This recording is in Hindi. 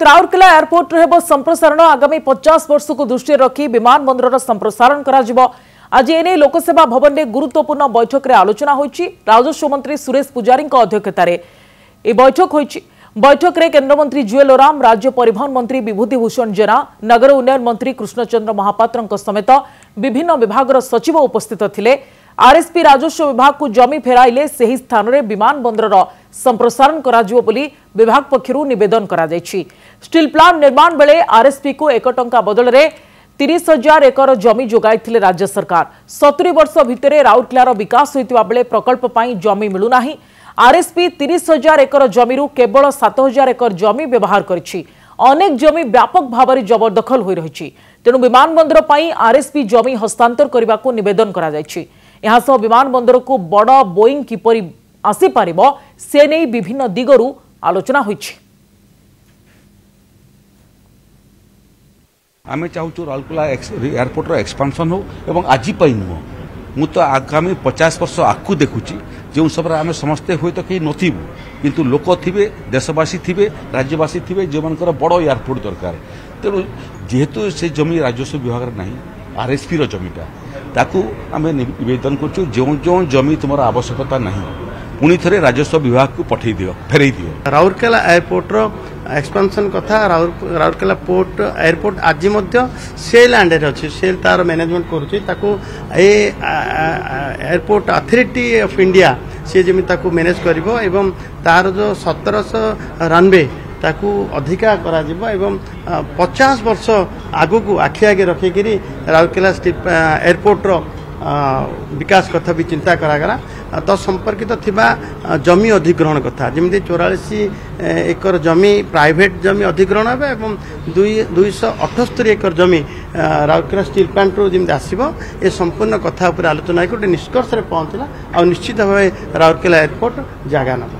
राउरकेला एयरपोर्ट हेब संप्रसारण आगामी 50 वर्ष को दृष्टि रखी विमान बंदर संप्रसारण करा आज एने लोकसेवा भवन में गुरुत्वपूर्ण बैठक में आलोचना होईची। राजस्व मंत्री सुरेश पुजारी अध्यक्षतार बैठक होईची। बैठक में केन्द्रमंत्री जुएल ओराम, राज्य परिवहन मंत्री विभूति भूषण जेना, नगर उन्नयन मंत्री कृष्णचंद्र महापात्र समेत विभिन्न विभाग सचिव उपस्थित थिले। आरएसपी राजस्व विभाग को जमी फेराइले सही स्थान में विमान बंदर संप्रसारण कराजिवो बोली विभाग पक्षरु निवेदन करा जायछि। स्टील प्लांट निर्माण बेले आरएसपी को 1 टंका बदल में 30,000 एकर जमी जोगाइथिले राज्य सरकार। 70 वर्ष भितर राउरकेलार विकास होइतिबा बेले प्रकल्प पई जमी मिलुनाही। आरएसपी 30,000 एकर जमीरु केवल 7,000 एकर जमी व्यवहार करिछि। अनेक जमी व्यापक भाव में जबरदखल होई रहिछि। तेणु विमान बंदर पई आरएसपी जमी हस्तांतर करने को निवेदन करा जायछि। यहाँ सह विमान बंदर को बड़ बोईंग किपरि आसी पारिबो से नहीं विभिन्न दिगरु आलोचना होइछि। आमे चाहूँ राउरकेला एयरपोर्टर एक्सपांशन हो एवं आज नुह मु तो आगामी 50 वर्ष आकु देखुची जो सब आम समस्ते हुए तो कहीं नथिबु किंतु लोक थिबे, देशवासी थिबे, राज्यवासी थिबे जो मानकर बड़ एयरपोर्ट दरकार। तेणु जेहेतु से जमी राजस्व विभाग नहीं आरएसपी रो जमीटा ताकू आम निवेदन करूँ जो जो जमी तुम आवश्यकता नहीं पुणी थे राजस्व विभाग को पठे दियो फेरई दियो। राउरकेला एयरपोर्ट एक्सपांशन कथा राउरकेला पोर्ट एयरपोर्ट आज सेल अंडर अच्छे सेल तार मैनेजमेंट करुच्ची एयरपोर्ट अथॉरिटी ऑफ इंडिया सी जमी मैनेज कर तार जो 1700 रनवे ताकू अधिका करा जिवो एवं 50 वर्ष आगु को आखि आगे रखिकी राउरकेला एयरपोर्ट विकास कथा भी चिंता करागला। संपर्कित थिबा जमी अधिग्रहण कथा जमी 44 एकर जमी प्राइवेट जमी अधिग्रहण है एवं 278 एकर जमी राउरकेला स्टील प्लांट रू जमी आसो ए संपूर्ण कथा आलोचना गोटे निष्कर्ष पहुंचला और निश्चित भाव राउरकेला एयरपोर्ट जगह न